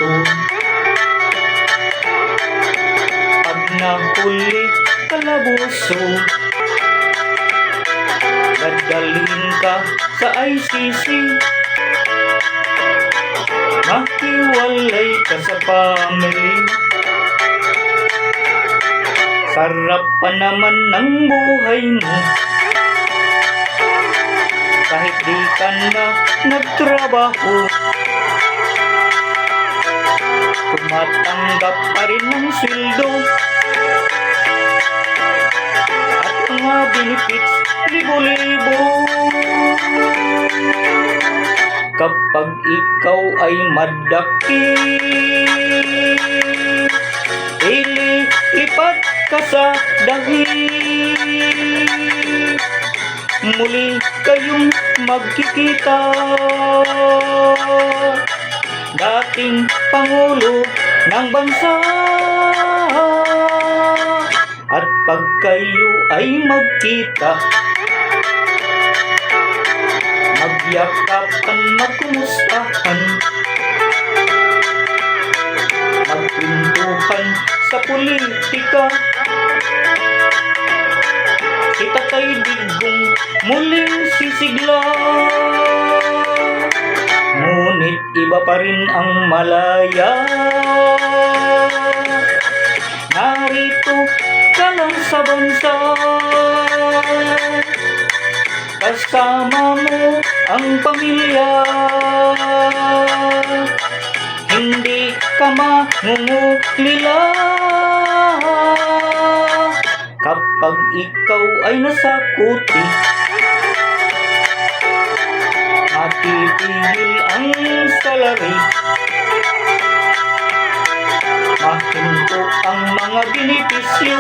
bato. Pag nahuli kalabuso, dadalhin ka sa ICC. Makiwalay ka sa family. Sarap pa naman ng buhay mo, kahit di ka na nagtrabaho. Tumatanggap pa rin ng sweldo, at mga benefits libo-libo. Kapag ikaw ay madakil, ililipat ka sa dahig. Muli kayong magkikita. Dating Pangulo ng bansa, at pag kayo ay magkita, magyakapan, magkumustahan, magpintuhan sa politika. Si Tatay Digong muling sisigla, ngunit iba pa rin ang malaya. Narito ka lang sa bansa, kasama mo ang pamilya. Hindi ka mangungulila kapag ikaw ay nasakuti. Matitigil ang salary, mahinto ang mga benepisyo,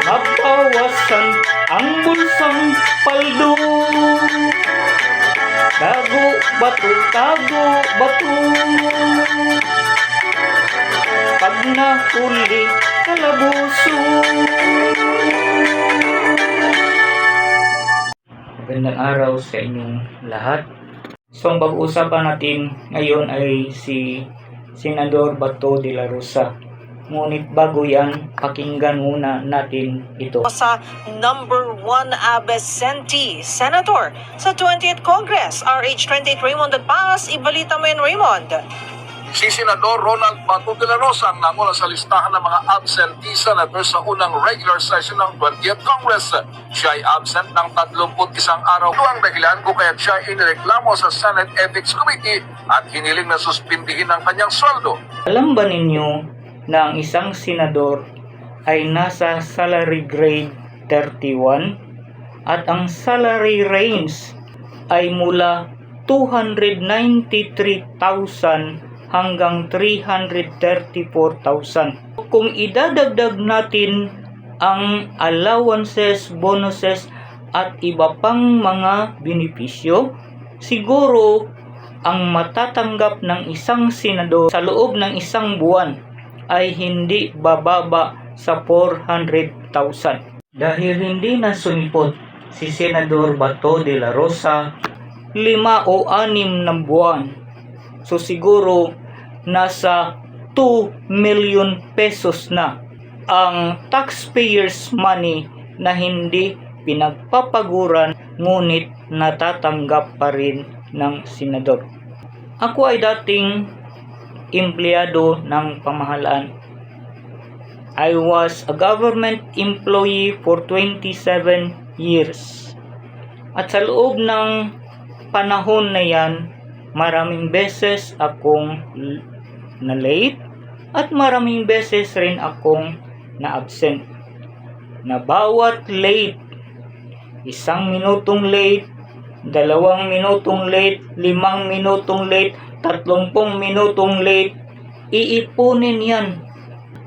mabawasan ang bulsang paldo. Tago bato, tago bato, pag nahuli kalabuso. Magandang araw sa inyong lahat. So, ang pag-uusapan natin ngayon ay si Senador Bato de la Rosa. Ngunit bago yan, pakinggan muna natin ito. Sa number 1 absentee senator sa 20th Congress, RH 28 Raymond at Paz. Ibalita mo yan, Raymond. Si Senador Ronald Bato de la Rosa ang namula sa listahan ng mga absentee senators sa unang regular session ng 20th Congress. Siya ay absent ng 31 araw. Ito ang dahilan kung kaya't siya inireklamo sa Senate Ethics Committee at hiniling na suspindihin ang kanyang sweldo. Alam ba ninyo na ang isang senador ay nasa salary grade 31 at ang salary range ay mula 293,000 hanggang 334,000. Kung idadagdag natin ang allowances, bonuses at iba pang mga benepisyo, siguro ang matatanggap ng isang senador sa loob ng isang buwan ay hindi bababa sa 400,000. Dahil hindi na sumipot si Senador Bato de la Rosa 5 o 6 na buwan, so siguro nasa 2 million pesos na ang taxpayers money na hindi pinagpapaguran ngunit natatanggap pa rin ng senador. Ako ay dating empleyado ng pamahalaan. I was a government employee for 27 years. At sa loob ng panahon na yan, maraming beses akong na-late at maraming beses rin akong na-absent. Na bawat late, 1 minutong late, 2 minutong late, 5 minutong late, 30 minutong late, iipunin yan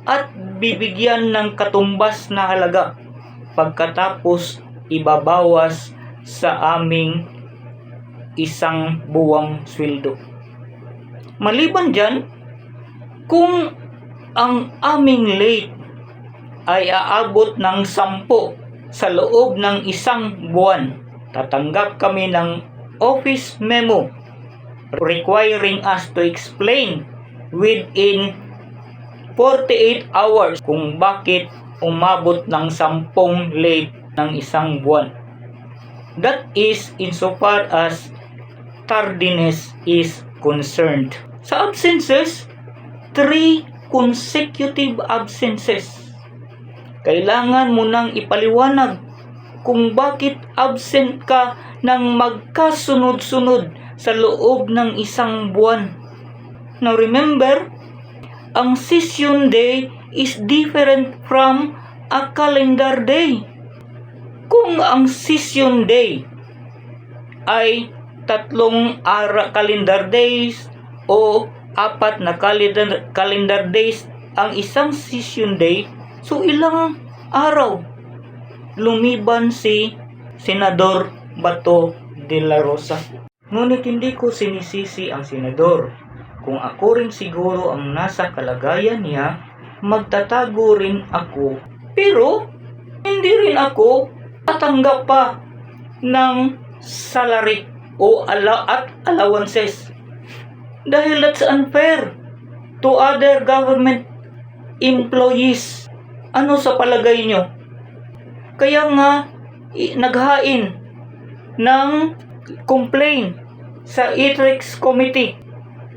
at bibigyan ng katumbas na halaga. Pagkatapos ibabawas sa aming isang buwang sweldo. Maliban dyan, kung ang aming late ay aabot ng 10 sa loob ng isang buwan, tatanggap kami ng office memo requiring us to explain within 48 hours kung bakit umabot ng 10 late ng isang buwan. That is insofar as tardiness is concerned. Sa absences, 3 consecutive absences. Kailangan mo nang ipaliwanag kung bakit absent ka ng magkasunod-sunod sa loob ng isang buwan. Now remember, ang session day is different from a calendar day. Kung ang session day ay 3 calendar days o 4 na calendar days ang isang session day, so ilang araw lumiban si Senador Bato de la Rosa. Ngunit hindi ko sinisisi ang senador. Kung ako rin siguro ang nasa kalagayan niya, magtatago rin ako. Pero hindi rin ako tatanggap pa ng salary o allowances. Dahil that's unfair to other government employees. Ano sa palagay nyo? Kaya nga, naghain ng complaint sa Ethics Committee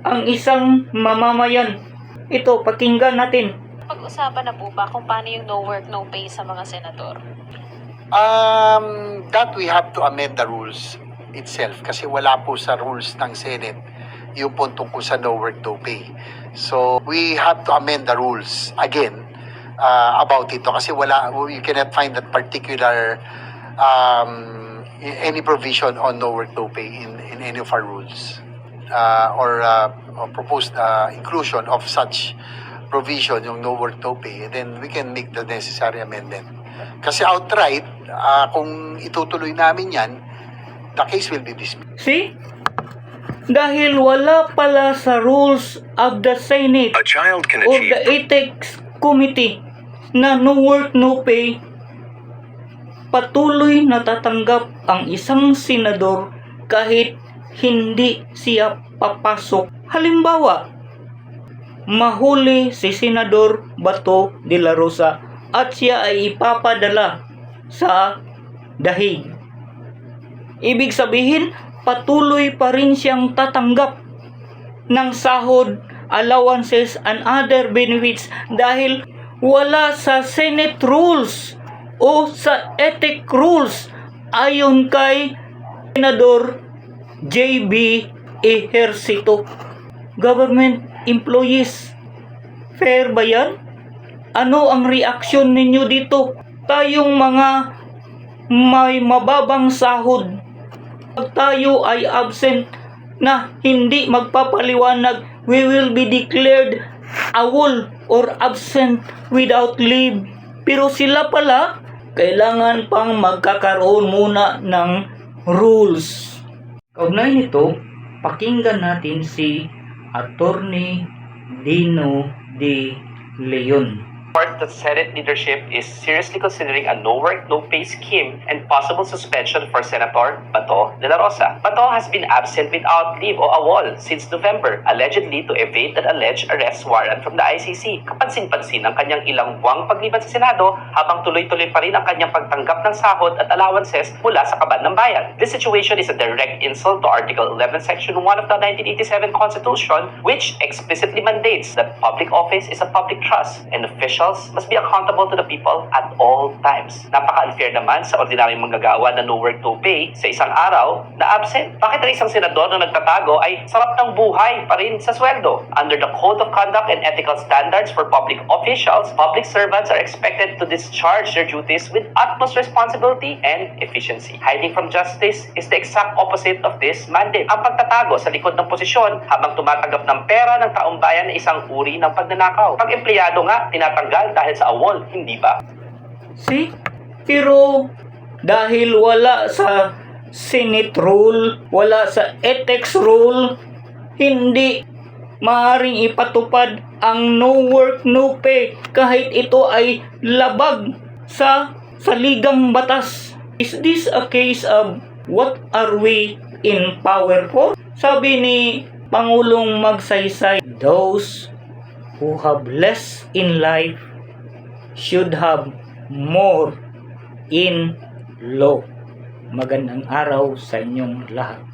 ang isang mamamayan. Ito, pakinggan natin. Pag-usapan na po ba kung paano yung no work, no pay sa mga senador? That we have to amend the rules itself kasi wala po sa rules ng Senate yung po tungkol sa no work, no pay. So, we have to amend the rules again about ito kasi you cannot find that particular any provision on no work, no pay in any of our rules or proposed inclusion of such provision, yung no work, no pay, and then we can make the necessary amendment. Kasi outright, kung itutuloy namin yan, the case will be dismissed. See? Dahil wala pala sa rules of the Senate A child can or achieve the Ethics Committee na no work, no pay, patuloy na tatanggap ang isang senador kahit hindi siya papasok. Halimbawa, mahuli si Senador Bato de la Rosa at siya ay ipapadala sa dahig. Ibig sabihin, patuloy pa rin siyang tatanggap ng sahod, allowances, and other benefits dahil wala sa Senate rules o sa ethic rules ayon kay Senador J.B. Ejercito. Government employees, fair ba yan? Ano ang reaksyon ninyo dito? Tayong mga may mababang sahod, pag tayo ay absent na hindi magpapaliwanag, we will be declared AWOL or absent without leave. Pero sila pala, kailangan pang magkakaroon muna ng rules. Kaugnay nito, pakinggan natin si Attorney Dino de Leon. The Senate leadership is seriously considering a no work, no pay scheme and possible suspension for Senator Bato de la Rosa. Bato has been absent without leave o AWOL since November, allegedly to evade an alleged arrest warrant from the ICC. Kapansin-pansin ang kanyang ilang buwang pagliban sa Senado habang tuloy-tuloy pa rin ang kanyang pagtanggap ng sahod at allowances mula sa kaban ng bayan. This situation is a direct insult to Article 11, Section 1 of the 1987 Constitution, which explicitly mandates that public office is a public trust and officials must be accountable to the people at all times. Napaka-unfair naman sa ordinaryong manggagawa na no work, no pay sa isang araw na absent. Bakit ang isang senador na nagtatago ay sarap ng buhay pa rin sa sweldo? Under the Code of Conduct and Ethical Standards for Public Officials, public servants are expected to discharge their duties with utmost responsibility and efficiency. Hiding from justice is the exact opposite of this mandate. Ang pagtatago sa likod ng posisyon habang tumatanggap ng pera ng taong bayan ay isang uri ng pagnanakaw. Pag empleyado nga, tinatanggal dahil sa AWOL, hindi ba? See? Pero dahil wala sa Senate rule, wala sa ethics rule, hindi maaaring ipatupad ang no work, no pay kahit ito ay labag sa saligang batas. Is this a case of what are we in power for? Sabi ni Pangulong Magsaysay, those who have less in life should have more in law. Magandang araw sa inyong lahat.